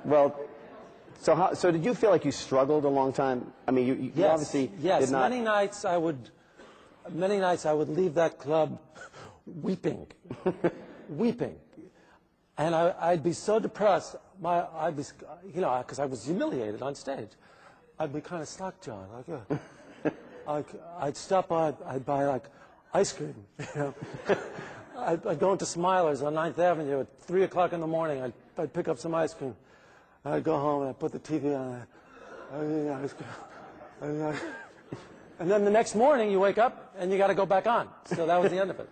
Well, so did you feel like you struggled a long time? I mean, you Yes, obviously yes. did not. Many nights I would leave that club weeping, weeping, and I'd be so depressed. I'd be, because I was humiliated on stage. I'd be kind of slack-jawed, I'd stop by, I'd buy like ice cream, I'd go into Smilers on 9th Avenue at 3 o'clock in the morning. I'd pick up some ice cream. I'd go home and I'd put the TV on. And then the next morning you wake up and you got to go back on. So that was the end of it,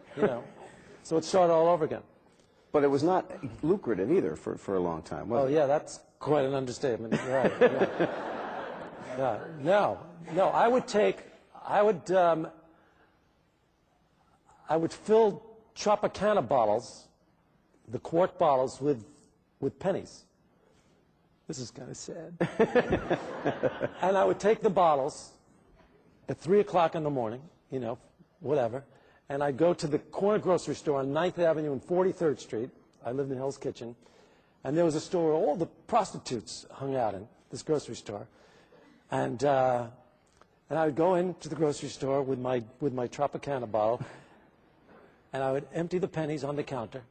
So it started all over again. But it was not lucrative either for a long time, was it? Oh yeah, that's quite an understatement. Right. Yeah. Yeah. No. I would fill Tropicana bottles, the quart bottles, with pennies. This is kind of sad. And I would take the bottles at 3 o'clock in the morning, whatever, and I'd go to the corner grocery store on 9th Avenue and 43rd Street. I lived in Hell's Kitchen. And there was a store where all the prostitutes hung out in, this grocery store. And I would go into the grocery store with my Tropicana bottle, and I would empty the pennies on the counter,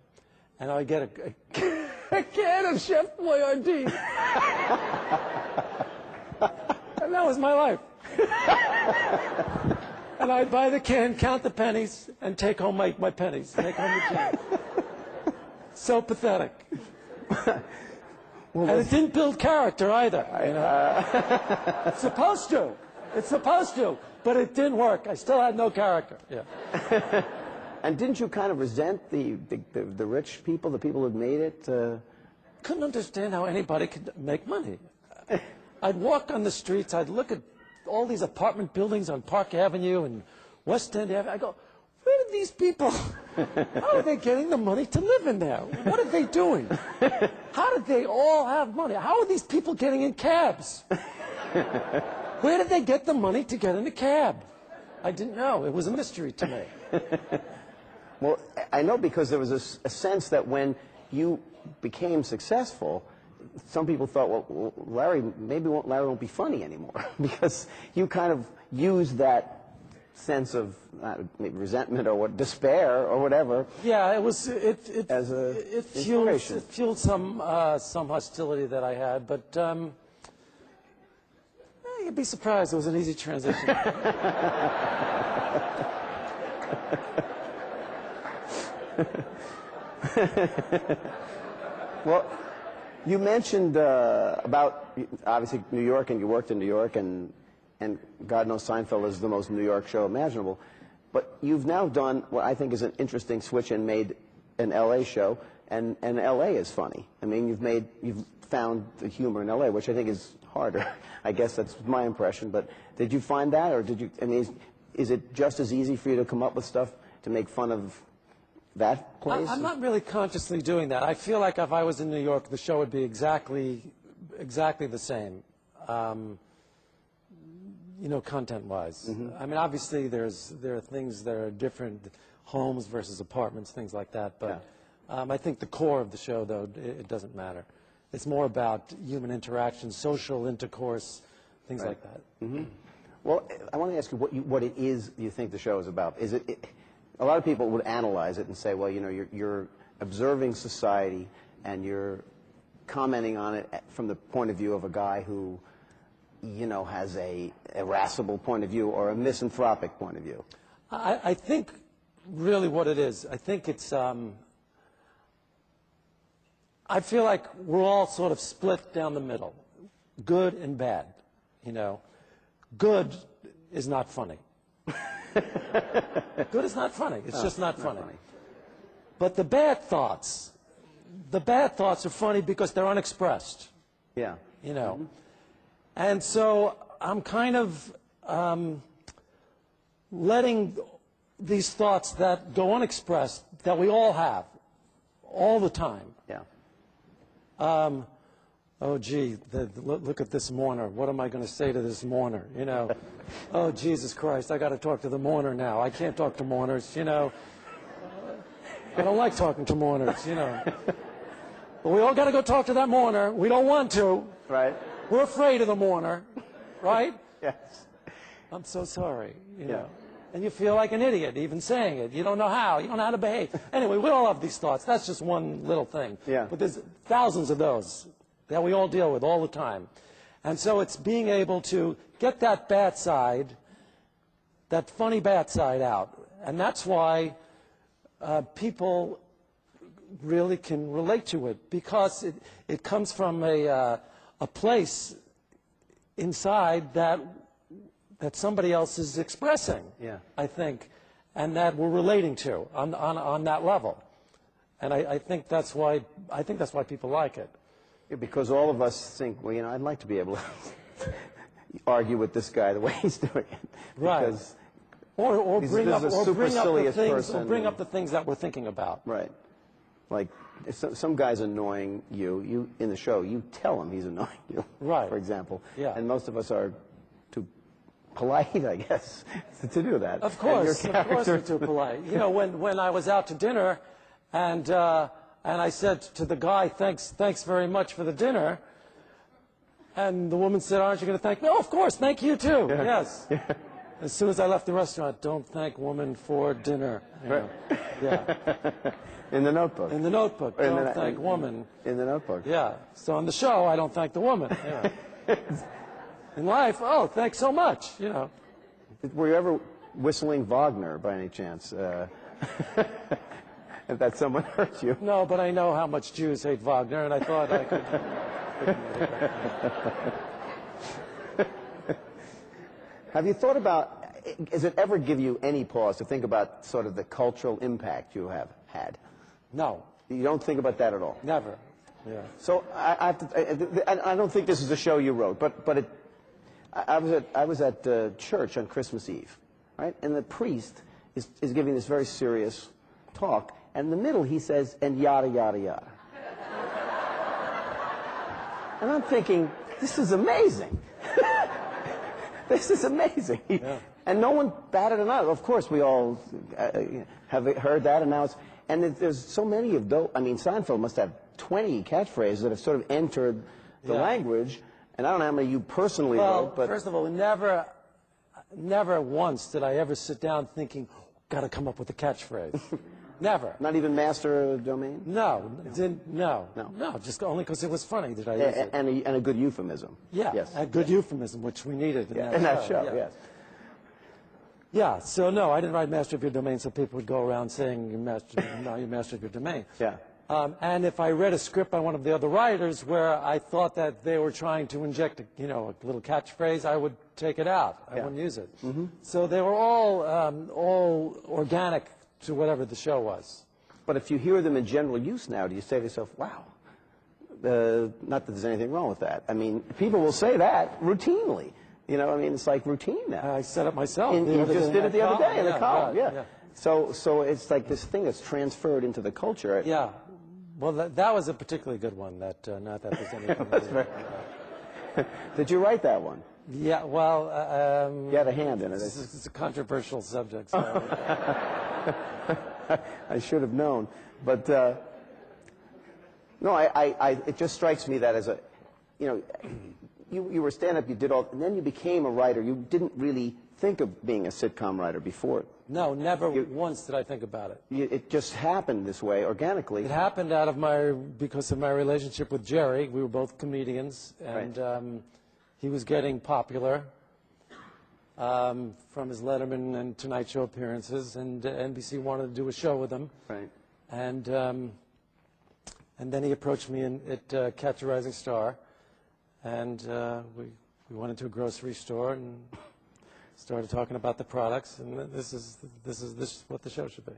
and I would get a can of Chef Boyardee. And that was my life. And I'd buy the can, count the pennies, and take home my pennies, take home the change. So pathetic. And it didn't build character either. It's supposed to. It's supposed to. But it didn't work. I still had no character. Yeah. And didn't you kind of resent the rich people, the people who'd made it? Couldn't understand how anybody could make money. I'd walk on the streets. I'd look at all these apartment buildings on Park Avenue and West End Avenue. I go, where did these people, how are they getting the money to live in there? What are they doing? How did they all have money? How are these people getting in cabs? Where did they get the money to get in a cab? I didn't know. It was a mystery to me. Well, I know because there was a sense that when you became successful, some people thought, well, Larry won't be funny anymore because you kind of used that sense of maybe resentment or despair or whatever. Yeah, it was. It fueled some hostility that I had, but you'd be surprised. It was an easy transition. Well, you mentioned about obviously New York, and you worked in New York, and God knows Seinfeld is the most New York show imaginable. But you've now done what I think is an interesting switch and made an L.A. show, and L.A. is funny. I mean, you've found the humor in L.A., which I think is harder. I guess that's my impression. But did you find that, or is it just as easy for you to come up with stuff to make fun of that place? I'm not really consciously doing that. I feel like if I was in New York, the show would be exactly the same. Content-wise. Mm-hmm. I mean, obviously, there are things that are different, homes versus apartments, things like that. But yeah. I think the core of the show, though, it doesn't matter. It's more about human interaction, social intercourse, things like that. Mm-hmm. Well, I want to ask you what it is you think the show is about. Is it a lot of people would analyze it and say, well, you're observing society and you're commenting on it from the point of view of a guy who has a irascible point of view or a misanthropic point of view. I think really what it is, I think it's, I feel like we're all sort of split down the middle, good and bad, Good is not funny. Good is not funny. It's just not funny. But the bad thoughts are funny because they're unexpressed. Yeah. Mm-hmm. And so I'm kind of letting these thoughts that go unexpressed, that we all have, all the time. Yeah. Oh, gee, look at this mourner. What am I going to say to this mourner? Oh, Jesus Christ, I got to talk to the mourner now. I can't talk to mourners, I don't like talking to mourners, But we all got to go talk to that mourner. We don't want to. Right? We're afraid of the mourner, right? Yes. I'm so sorry, you Yeah. know. And you feel like an idiot even saying it. You don't know how. You don't know how to behave. Anyway, we all have these thoughts. That's just one little thing. Yeah. But there's thousands of those that we all deal with all the time. And so it's being able to get that bad side, that funny bad side out. And that's why people really can relate to it, because it comes from a place inside that somebody else is expressing, Yeah. I think, and that we're relating to on that level. And I think that's why people like it. Yeah, because all of us think, well, you know, I'd like to be able to argue with this guy the way he's doing it. Right. Because Or This bring is up a super the silliest things, person. or bring up the things that we're thinking about. Right. Like, if some guy's annoying you in the show, you tell him he's annoying you. Right. For example. Yeah. And most of us are too polite, I guess, to do that. Of And course, your of course we're character- too polite. You know, when I was out to dinner, and I said to the guy, thanks very much for the dinner, and the woman said, aren't you going to thank me? Oh, of course, thank you too. Yes. As soon as I left the restaurant, don't thank woman for dinner. You know. Yeah. In the Notebook. In the Notebook, In don't the- thank woman. In the Notebook. Yeah. So on the show, I don't thank the woman. You know. In life, oh, thanks so much. You know. Were you ever whistling Wagner by any chance? If that someone hurt you. No, but I know how much Jews hate Wagner, and I thought I could. Have you thought about, does it ever give you any pause to think about sort of the cultural impact you have had? No, You don't think about that at all? never. Yeah. So I have to, I don't think this is a show you wrote, but I was at church on Christmas Eve, right? And the priest is giving this very serious talk, and in the middle he says, and yada, yada, yada. And I'm thinking, this is amazing. This is amazing. Yeah. And no one batted an eye. Of course, we all have heard that, and now it's, and there's so many of those. I mean, Seinfeld must have 20 catchphrases that have sort of entered the Yeah. language, and I don't know how many you personally Well, wrote, but first of all, never once did I ever sit down thinking, got to come up with a catchphrase. Never. not even master domain? No, no, No. just only because it was funny did I use it. And a good euphemism. Yeah, Yes. a good euphemism, which we needed In that show, yeah. yes. Yeah, so no, I didn't write Master of Your Domain so people would go around saying, now you're Master of Your Domain. Yeah. And if I read a script by one of the other writers where I thought that they were trying to inject a little catchphrase, I would take it out. I Yeah. wouldn't use it. So they were all organic to whatever the show was. But if you hear them in general use now, do you say to yourself, wow, not that there's anything wrong with that. I mean, people will say that routinely. You know, I mean, it's like routine now. I said it myself. And you just did it the other day in the column, right, yeah. So it's like this thing that's transferred into the culture. Yeah. Well, that was a particularly good one. That not that there's anything. Did you write that one? Yeah. Well, You had a hand in it. it's a controversial subject. So. I should have known. But, no, it just strikes me that as a, you were stand-up, you did all, and then you became a writer. You didn't really think of being a sitcom writer before. No, never once did I think about it. It just happened this way, organically. It happened because of my relationship with Jerry. We were both comedians, and he was getting popular from his Letterman and Tonight Show appearances, and NBC wanted to do a show with him. Right. And then he approached me at Catch a Rising Star, and we went into a grocery store and started talking about the products, and this is what the show should be.